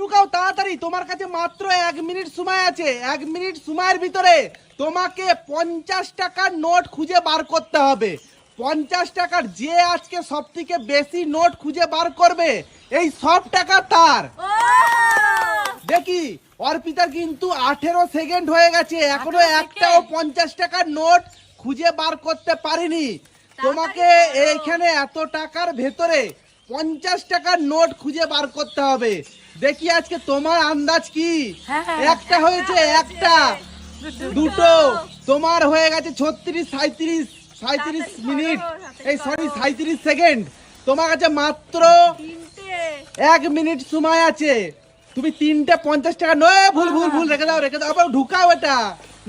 ঢুকাও তাড়াতাড়ি, তোমার কাছে মাত্র 1 মিনিট সময় আছে। 1 মিনিট সময়ের ভিতরে তোমাকে 50 টাকার নোট খুঁজে বার করতে হবে। 50 টাকার যে আজকে সবথেকে বেশি নোট খুঁজে বার করবে এই সব টাকা তার। দেখি অর্পিতার কিন্তু 18 সেকেন্ড হয়ে গেছে, এখনো একটাও 50 টাকার নোট খুঁজে বার করতে পারিনি। তোমাকে এইখানে এত টাকার ভেতরে 50 টাকার নোট খুঁজে বার করতে হবে। দেখি আজকে তোমার আন্দাজ কি? একটা হয়েছে, একটা, দুটো, তোমার হয়ে গেছে 36, 37 মিনিট, এই সরি 37 সেকেন্ড। তোমার কাছে মাত্র 1 মিনিট সময় আছে। তুমি 3টে 50 টাকা নয়, ভুল ভুল ভুল, রেখে দাও রেখে দাও, আবার ঢুকাও এটা।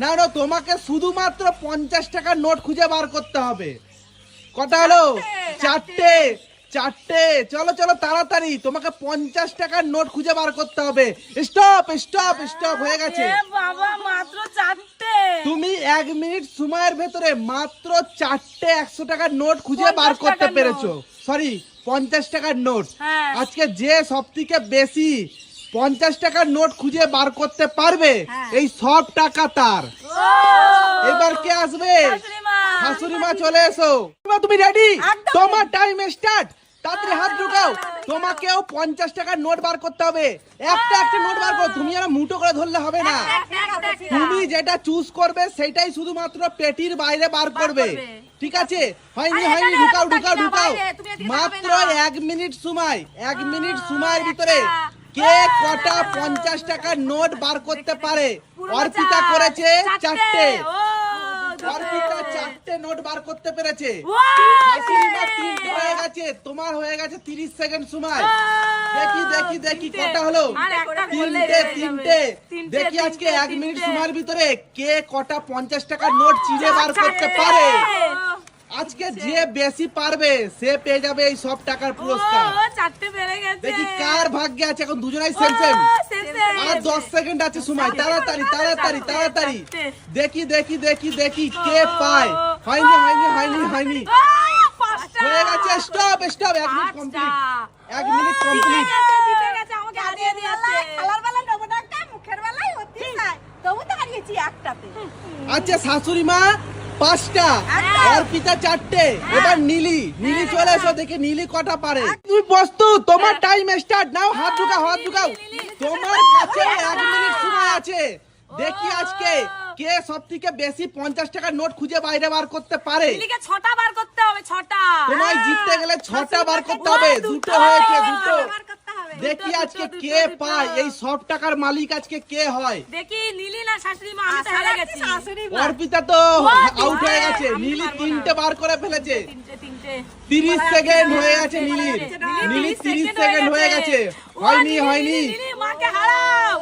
না না, তোমাকে শুধুমাত্র 50 টাকার নোট খুঁজে বার করতে হবে। কটা হলো? 4টে। 4টে, চলো চলো তাড়াতাড়ি, তোমাকে 50 টাকার নোট খুঁজে বার করতে হবে। স্টপ স্টপ স্টপ, হয়ে গেছে। বাবা মাত্র 4টে। তুমি 1 মিনিট সময়ের ভেতরে মাত্র 4টে 100 টাকার নোট খুঁজে বার করতে পেরেছো। সরি, 50 টাকার নোট। আজকে যে সবথেকে বেশি 50 টাকার নোট খুঁজে বার করতে পারবে এই সব টাকা তার। এবার কে আসবে? শাশুড়ি মা, চলে এসো। তুমি রেডি? তোমার টাইম স্টার্ট। তাড়াতাড়ি হাত ঢুকাও। তোমাকেও 50 টাকার নোট বার করতে হবে। একটা একটা নোট বার করো, তুমি আর মুঠো করে ধরলে হবে না। তুমি যেটা চুজ করবে সেটাই শুধুমাত্র পেটির বাইরে বার করবে, ঠিক আছে? হয়নি হয়নি, ঢুকাও ঢুকাও ঢুকাও। মাত্র 1 মিনিট সময়। 1 মিনিট সময়ের ভিতরে কে কটা 50 টাকার নোট বার করতে পারে? অর্পিতা করেছে 4টে। অর্পিতা 4টে নোট বার করতে পেরেছে। শাশুড়িমা 3টে হয়ে গেছে। তোমার হয়ে গেছে 30 সেকেন্ড সময়। দেখি দেখি দেখি কটা হলো? 3টে। দেখি আজকে 1 মিনিট সময়ের ভিতরে কে কটা 50 টাকার নোট চিড়ে বার করতে পারে। আজকে যে বেশি পারবে সে পেয়ে যাবে এই সব টাকার পুরস্কার। 4টে বেড়ে গেছে। দেখি কার ভাগ্যে আছে। এখন দুজনাই সেম সেম। আর 10 সেকেন্ড আছে সময়, তাড়াতাড়ি তাড়াতাড়ি তাড়াতাড়ি। দেখি দেখি দেখি দেখি কে পায়। হয়নি হয়নি হয়নি হয়নি, হয়ে গেছে। Stop stop, 1 minute complete. 1 minute complete. আচ্ছা শাশুড়ি মা 5টা, অর্পিতা 4টে। এবার নীলি, নীলি চলে এসো, দেখে নীলি কটা পারে। তুমি প্রস্তুত? তোমার টাইম স্টার্ট। নাও হাত ঢুকাও, হাত ঢুকাও। তোমার কাছে 1 মিনিট সময় আছে। দেখি আজকে কে সবথেকে বেশি 50 টাকার নোট খুঁজে বাইরে বার করতে পারে। নীলিকে 6টা বার করতে হবে, 6টা। তোমায় জিততে গেলে 6টা বার করতে হবে। দুটো হয়েছে, দুটো। দেখি আজকে কে পায় এই সব টাকার মালিক আজকে কে হয়। দেখি নীলি না শাশুড়ি মা? আমি তো হেরে গেছি। অর্পিতা তো আউট হয়ে গেছে। নীলি 3টে বার করে ফেলেছে। 3টে। 30 সেকেন্ড হয়ে গেছে নীলির। নীলি 30 সেকেন্ড হয়ে গেছে। হয়নি হয়নি, নীলি মাকে হারাও।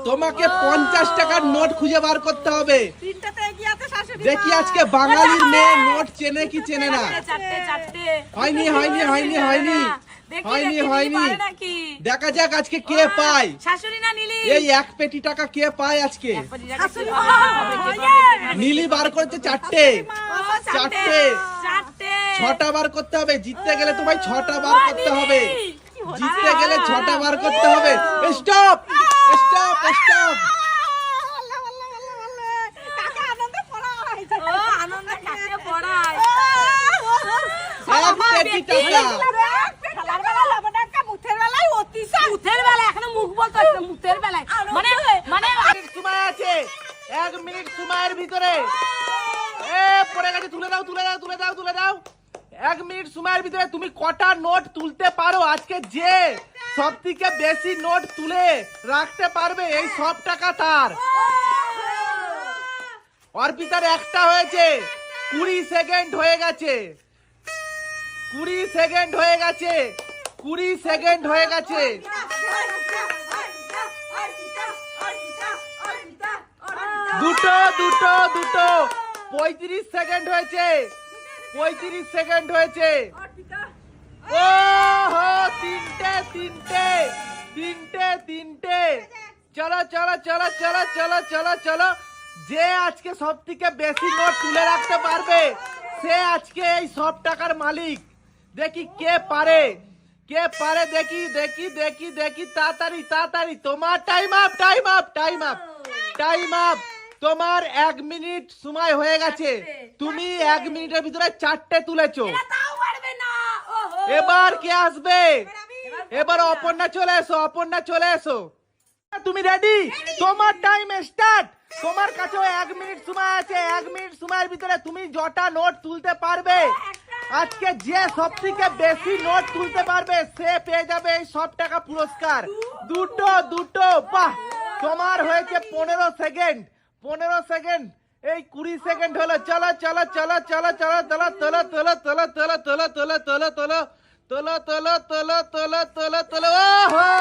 তোমাকে 50 টাকার নোট খুঁজে বার করতে হবে। 3টাতে এগিয়ে আছে শাশুড়ি মা। দেখি আজকে বাঙালির মেয়ে নোট চেনে কি চেনে না। 4টে। হয়নি হয়নি হয়নি হয়নি হয়নি হয়নি, দেখা যাক আজকে কে পায়। শাশুড়ি না নীলি? এই 1 পেটি টাকা কে পায় আজকে? নীলি বার করেছে 4টে। 4টে। 6টা বার করতে হবে। জিততে গেলে তোমায় 6টা বার করতে হবে। জিততে গেলে 6টা বার করতে হবে। Stop stop stop. এক মিনিট সময়ের ভিতরে পড়ে গেছে। তুলে দাও তুলে দাও তুলে দাও তুলে দাও। 1 মিনিট সময়ের ভিতরে তুমি কটা নোট তুলতে পারো? আজকে যে সবথেকে বেশি নোট তুলে রাখতে পারবে এই সব টাকা তার। অর্পিতার একটা হয়েছে। 20 সেকেন্ড হয়ে গেছে। 20 সেকেন্ড হয়ে গেছে। 20 সেকেন্ড হয়ে গেছে। দুটো দুটো দুটো। 35 সেকেন্ড হয়েছে। 35 সেকেন্ড হয়েছে। ও হো, 3টে 3টে 3টে 3টে। চলো চলো চলো চলো চলো চলো চলো। যে আজকে সবথেকে বেশি নোট তুলে রাখতে পারবে সে আজকে এই সব টাকার মালিক। দেখি কে পারে। কে পারে দেখি দেখি দেখি দেখি তাড়াতাড়ি তাড়াতাড়ি তোমার time up time up time up time up তোমার 1 মিনিট সময় হয়ে গেছে তুমি 1 মিনিটের ভিতরে 4টে তুলেছো তাও পারবে না ওহো এবার কে আসবে এবার অপর্ণা চলে এসো অপর্ণা চলে এসো তুমি রেডি তোমার টাইম স্টার্ট তোমার কাছেও 1 মিনিট সময় আছে 1 মিনিট সময়ের ভিতরে তুমি যটা নোট তুলতে পারবে আজকে যে সবথেকে বেশি নোট তুলতে পারবে সে পেয়ে যাবে এই 100 টাকা পুরস্কার দুটো দুটো বাহ তোমার হয়েছে 15 সেকেন্ড 15 সেকেন্ড এই 20 সেকেন্ড হলো চলো চলো চলো চলো চলো চলো তোলো তোলো তোলো তোলো তোলো তোলো তোলো তোলো তোলো তোলো তোলো তোলো তোলো তোলো ওহো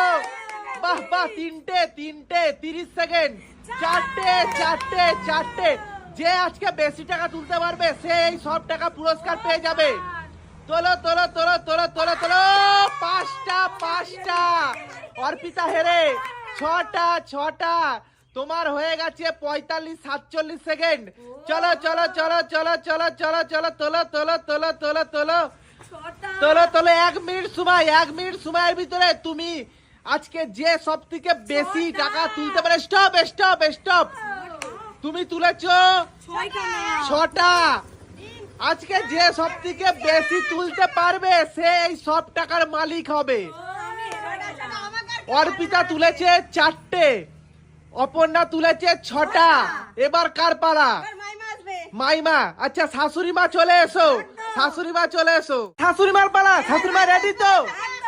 বাহ বাহ তিনটে তিনটে 30 সেকেন্ড চারটে চারটে চারটে যে আজকে বেশি টাকা তুলতে পারবে সে এই 100 টাকা পুরস্কার পেয়ে যাবে তোলো তোলো তোলো তোলো তোলো তোলো পাঁচটা পাঁচটা অর্পিতা হেরে ছটা ছটা তোমার হয়ে গেছে 45-47 সেকেন্ড চলো চলো চলো চলো চলো চলো চলো তোলো তোলো তোলো তোলো তোলো তোলো তোলো 1 মিনিট সময় 1 মিনিট সময়ের ভিতরে তুমি আজকে যে সব থেকে বেশি টাকা তুলতে পারে স্টপ স্টপ স্টপ তুমি তুলেছো 6টা আজকে যে সব থেকে বেশি তুলতে পারবে সে এই সব টাকার মালিক হবে অর্পিতা তুলেছে 4টে অপর্ণা তুলেছে 6টা এবার কার পালা মাইমা আচ্ছা শাশুড়ি মা চলে এসো শাশুড়ি মা চলে এসো শাশুড়ি মার পালা শাশুড়ি মা রেডি তো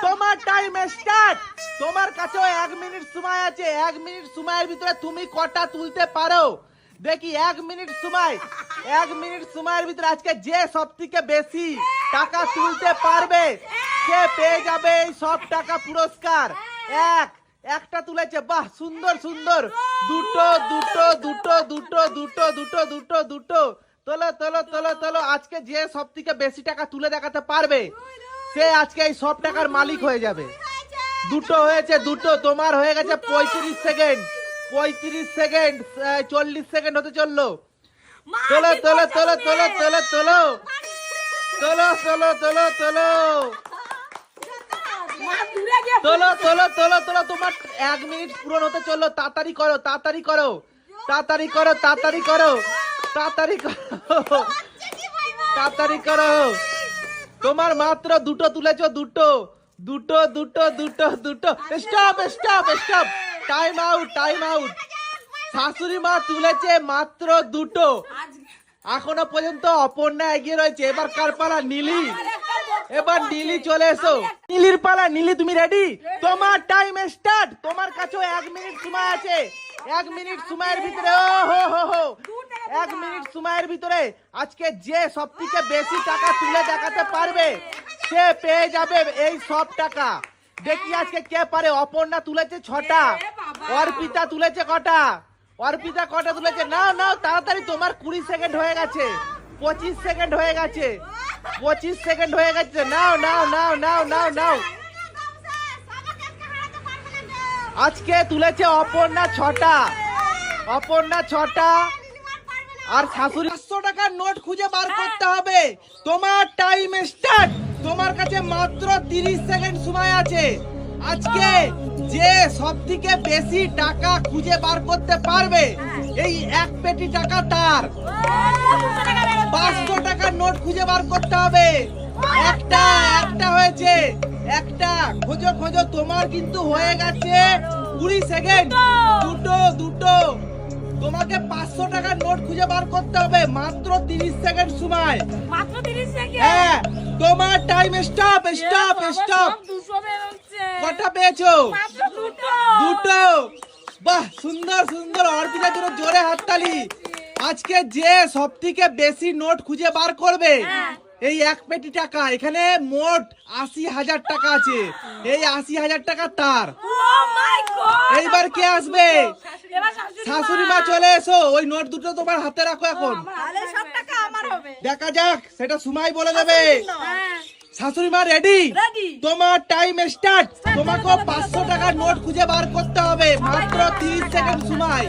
তোমার টাইম স্টার্ট তোমার কাছেও 1 মিনিট সময় আছে 1 মিনিট সময়ের ভিতরে তুমি কটা তুলতে পারো দেখি 1 মিনিট সময় 1 মিনিট সময়ের ভিতরে আজকে যে সবথেকে বেশি টাকা তুলতে পারবে সে পেয়ে যাবে এই 100 টাকা পুরস্কার একটা তুলেছে বাহ সুন্দর সুন্দর দুটো দুটো দুটো দুটো দুটো দুটো দুটো দুটো তোলো তোলো তোলো তোলো আজকে যে সবথেকে বেশি টাকা তুলে দেখাতে পারবে সে আজকে এই 100 টাকার মালিক হয়ে যাবে দুটো হয়েছে দুটো তোমার হয়ে গেছে 35 সেকেন্ড 35 সেকেন্ড 40 সেকেন্ড হতে চললো তোলো তোলো তোলো তোলো তোলো তোলো তোলো তোলো তোলো তোলো তোলো তোলো তোলো তোলো তোমার 1 মিনিট পূরণ হতে চললো তাড়াতাড়ি করো তাড়াতাড়ি করো তাড়াতাড়ি করো তাড়াতাড়ি করো তাড়াতাড়ি করো তাড়াতাড়ি করো তোমার মাত্র দুটো তুলেছো দুটো দুটো দুটো দুটো দুটো stop stop stop time out time out শাশুড়ি মা তুলেছে মাত্র দুটো এখনো পর্যন্ত অপর্ণা এগিয়ে রয়েছে এবার কার পালা নীলি এবার নীলি চলে এসো নীলির পালা নীলি তুমি রেডি তোমার টাইম স্টার্ট তোমার কাছেও 1 মিনিট সময় আছে 1 মিনিট সময়ের ভিতরে ও হো হো হো 1 মিনিট সময়ের ভিতরে আজকে যে সবথেকে বেশি টাকা তুলে দেখাতে পারবে সে পেয়ে যাবে এই 100 টাকা দেখি আজকে কে পারে অপর্ণা তুলেছে 6টা অর্পিতা তুলেছে কটা অর্পিতা কটা তুলেছে নাও নাও তাড়াতাড়ি তোমার 20 সেকেন্ড হয়ে গেছে 25 সেকেন্ড হয়ে গেছে 25 সেকেন্ড হয়ে গেছে নাও নাও নাও নাও নাও নাও আজকে তুলেছে অপর্ণা 6টা অপর্ণা 6টা আর শাশুড়ি 500 টাকার নোট খুঁজে বার করতে হবে তোমার টাইম স্টার্ট তোমার কাছে মাত্র 30 সেকেন্ড সময় আছে আজকে যে সবথেকে বেশি টাকা খুঁজে বার করতে পারবে এই এক পেটি টাকা তার 500 টাকার নোট খুঁজে বার করতে হবে একটা একটা হয়েছে একটা খোঁজো খোঁজো তোমার কিন্তু হয়ে গেছে 20 সেকেন্ড দুটো দুটো তোমাকে 500 টাকার নোট খুঁজে বার করতে হবে মাত্র 30 সেকেন্ড সময় মাত্র 30 সেকেন্ড হ্যাঁ তোমার টাইম স্টপ স্টপ স্টপ কটা পেয়েছো মাত্র দুটো দুটো বাহ সুন্দর সুন্দর অর্পিতার জন্য জোরে হাততালি আজকে যে সবথেকে বেশি নোট খুঁজে বার করবে এই এক পেটি টাকা এখানে মোট 80,000 টাকা আছে এই 80,000 টাকা তার ও মাই গড এইবার কে আসবে এবার শাশুড়ি মা চলে এসো ওই নোট দুটো তোমার হাতে রাখো এখন তাহলে সব টাকা আমার হবে দেখা যাক সেটা সময় বলে দেবে হ্যাঁ শাশুড়ি মা রেডি Ready. তোমার টাইম স্টার্ট তোমাকে 500 টাকার নোট খুঁজে বার করতে হবে মাত্র 30 সেকেন্ড সময়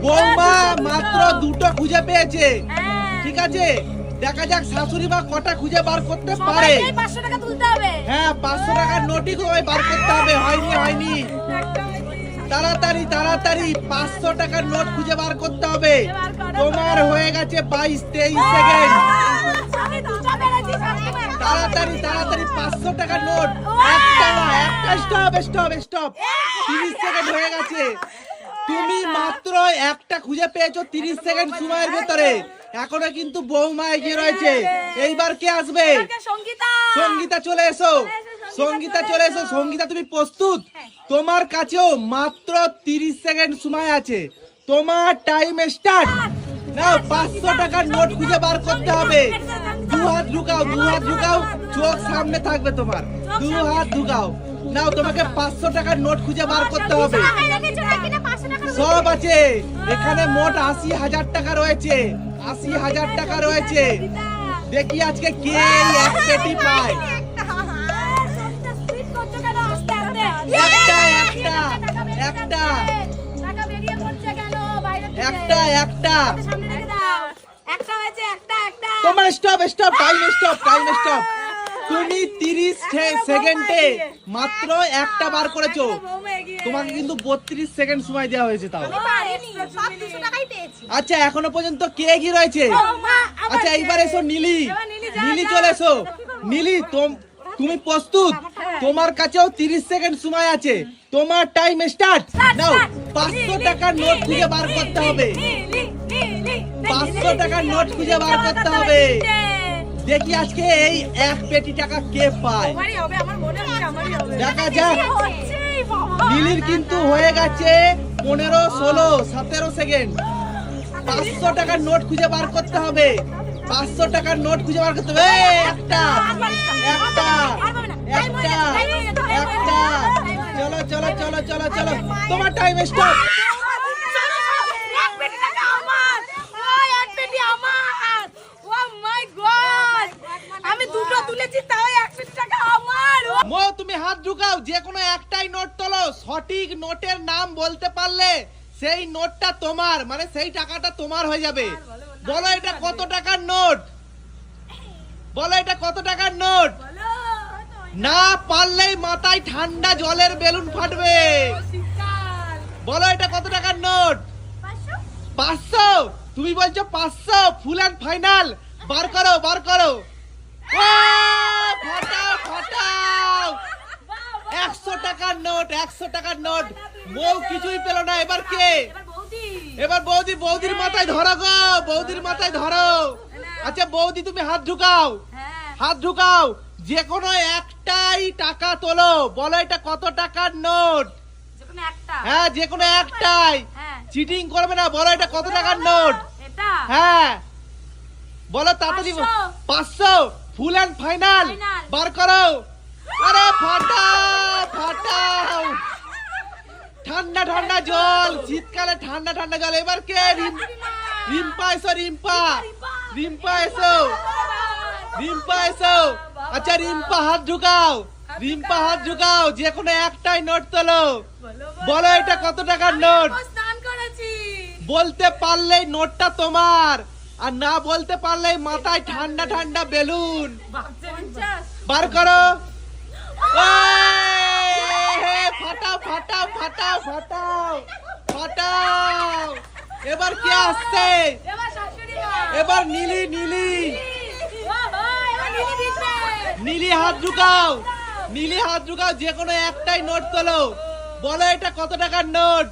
বৌমা মাত্র দুটো খুঁজে পেয়েছে ঠিক আছে দেখা যাক শাশুড়ি মা কটা খুঁজে বার করতে পারে। সবাইকে 500 টাকা তুলতে হবে। হ্যাঁ 500 টাকার নোটই সবাই বার করতে হবে। হয়নি তাড়াতাড়ি 500 টাকার নোট খুঁজে বার করতে হবে। তোমার হয়ে গেছে 22-23 সেকেন্ড। আমি দুটো পেরেছি সবসময়। তাড়াতাড়ি 500 টাকার নোট। একটা স্টপ 30 সেকেন্ড হয়ে গেছে। তুমি মাত্র একটা খুঁজে পেয়েছো 30 সেকেন্ড সময়ের ভেতরে। এখনো কিন্তু বৌমা এগিয়ে রয়েছে। এইবার কে আসবে? সঙ্গীতা চলে এসো। সঙ্গীতা তুমি প্রস্তুত? তোমার কাছেও মাত্র 30 সেকেন্ড সময় আছে। তোমার টাইম স্টার্ট। নাও 500 টাকার নোট খুঁজে বার করতে হবে। দু হাত ঢুকাও, চোখ সামনে থাকবে তোমার। দু হাত ঢুকাও। নাও তোমাকে 500 টাকার নোট খুঁজে বার করতে হবে। সব আছে এখানে, মোট 80,000 টাকা রয়েছে। 80,000 টাকা রয়েছে। দেখি আজকে কে এই এক পেটি পায়। একটা তোমার স্টপ টাইম স্টপ। তুমি 30 সেকেন্ডে মাত্র একটা বার করেছো। তোমাকে কিন্তু 32 সেকেন্ড সময় দেওয়া হয়েছে তাও। আচ্ছা এখনো পর্যন্ত কে এগিয়ে রয়েছে? আচ্ছা এইবার এসো নীলি চলে এসো। নীলি তুমি প্রস্তুত? তোমার কাছেও 30 সেকেন্ড সময় আছে। তোমার টাইম স্টার্ট। নাও 500 টাকার নোট খুঁজে বার করতে হবে। 500 টাকার নোট খুঁজে বার করতে হবে। দেখি আজকে এই এক পেটি টাকা কে পায়। দেখা যাক। নীলির কিন্তু হয়ে গেছে 15, 16, 17 সেকেন্ড। 500 টাকার নোট খুঁজে বার করতে হবে। 500 টাকার নোট খুঁজে বার করতে হবে। একটা চলো তোমার টাইম স্টপ। আমি দুটো তুলেছি তাও 1 টাকা আমার। মো তুমি হাত ঢুকাও, যে কোনো একটাই নোট তোলো। সঠিক নোটের নাম বলতে পারলে সেই নোটটা তোমার, মানে সেই টাকাটা তোমার হয়ে যাবে। বলো এটা কত টাকার নোট? না পারলেই মাথায় ঠান্ডা জলের বেলুন ফাটবে। বলো এটা কত টাকার নোট? 500। তুমি বলছো 500? ফুল এন্ড ফাইনাল। বার করো। ফাটাও 100 টাকার নোট। বউ কিছুই পেল না। এবার কে? এবার বৌদির মাথায় ধরো গো। আচ্ছা বৌদি তুমি হাত ঢুকাও। যে কোনো একটাই টাকা তোলো। বলো এটা কত টাকার নোট? হ্যাঁ যে কোনো একটাই। চিটিং করবে না। বলো এটা কত টাকার নোট? হ্যাঁ বলো তাড়াতাড়ি। 500 ফুল এন্ড ফাইনাল। বার করো। আরে ফাটাও। ঠান্ডা জল। শীতকালে ঠান্ডা জল। এবার কে? রিম্পা এসো। আচ্ছা রিম্পা হাত ঢুকাও। যে কোনো একটাই নোট তোলো। বলো এটা কত টাকার নোট? বলতে পারলেই নোটটা তোমার, আর না বলতে পারলেই মাথায় ঠান্ডা বেলুন। বার করো। ফাটাও। এবার কে আসছে? এবার নীলি হাত ঢুকাও। যে কোনো একটাই নোট তোলো। বলো এটা কত টাকার নোট?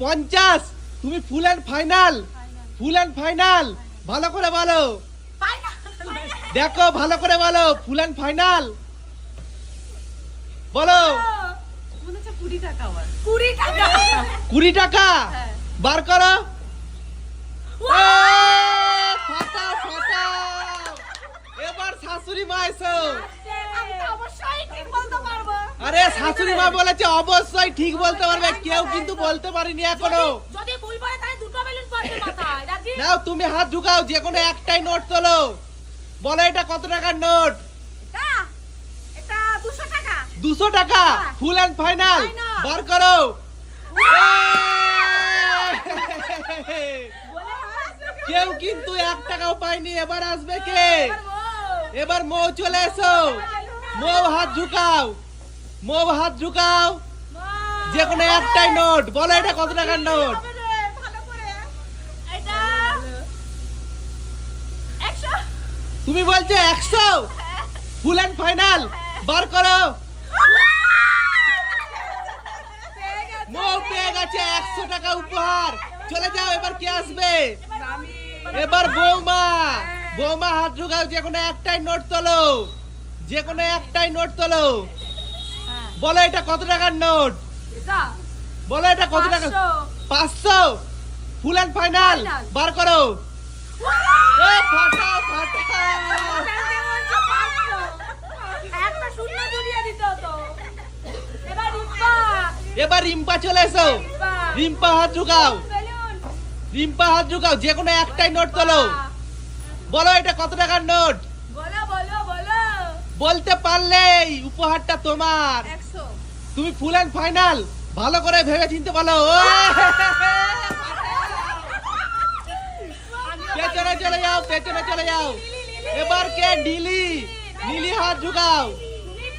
50। তুমি ফুল এন্ড ফাইনাল। ভালো করে বলো। দেখো ভালো করে বলো। ফুল এন্ড ফাইনাল বলো। 20 টাকা। বার করো। ফাটাও। এবার শাশুড়ি মা এসো। আরে শাশুড়ি মা বলেছে অবশ্যই ঠিক বলতে পারবে। কেউ কিন্তু বলতে পারিনি এখনো। নাও তুমি হাত ঢুকাও। যে কোনো একটাই নোট তোলো। বলো এটা কত টাকার নোট? 200 টাকা। ফুল এন্ড ফাইনাল। বার করো। কেউ কিন্তু 1 টাকাও পায়নি। এবার আসবে কে? এবার বউ। এবার মৌ চলে এসো। মৌ হাত ঝুকাও, মৌ হাত ঝুকাও। মা। যে কোনো একটাই নোট বলো, এটা কত টাকার নোট? হবে রে, ভালো করে। এটা 100। তুমি বলছো 100? ফুল এন্ড ফাইনাল বার করো। পেয়ে গেছে। মৌ পেয়ে গেছে 100 টাকা উপহার। চলে যাও, এবার কে আসবে? এবার বৌমা। বৌমা হাত ঢুকাও, যে কোনো একটাই নোট তোলো, যে কোনো একটাই নোট তোলো। হ্যাঁ। বলো এটা কত টাকার নোট? এটা বলো এটা কত টাকা? 500। 500 ফুল এন্ড ফাইনাল Final। বার করো। এ ফাটাও ফাটাও। একটা শূন্য জড়িয়ে দিত তো। এবার রিম্পা। এবার রিম্পা চলে এসো। রিম্পা। রিম্পা হাত ঢুকাও, বেলুন। রিম্পা হাত ঢুকাও, যে কোনো একটাই নোট তোলো। বলো এটা কত টাকার নোট? বলো বলো বলো। বলতে পারলেই উপহারটা তোমার। 100। তুমি ফুল এন্ড ফাইনাল ভালো করে ভেবে চিনতে বলো। পেছনে চলে যাও, পেছনে চলে যাও। এবার কে? নীলি। নীলি হাত ঢুকাও,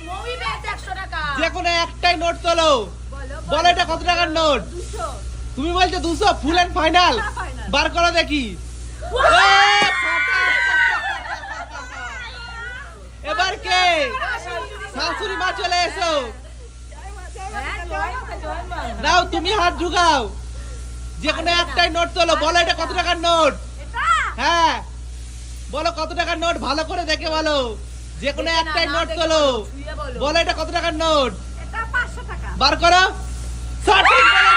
মুভি পেয়েছে 100 টাকা। যে কোনো একটাই নোট তোলো। বলো বলো এটা কত টাকার নোট? 200। তুমি বলছো 200 ফুল এন্ড ফাইনাল Final। বার করো দেখি। এবার কে? শাশুড়ি মা চলে এসো। হ্যাঁ, জয় মা, জয় মা। নাও তুমি হাত ঢুকাও, যে কোনো একটাই নোট তোলো। বলো এটা কত টাকার নোট? এটা হ্যাঁ বলো কত টাকার নোট, ভালো করে দেখে বলো। যে কোনো একটাই নোট তোলো। ছুঁয়ে বলো। বলো এটা কত টাকার নোট? এটা 500 টাকা। বার করো। সঠিক বলেছো।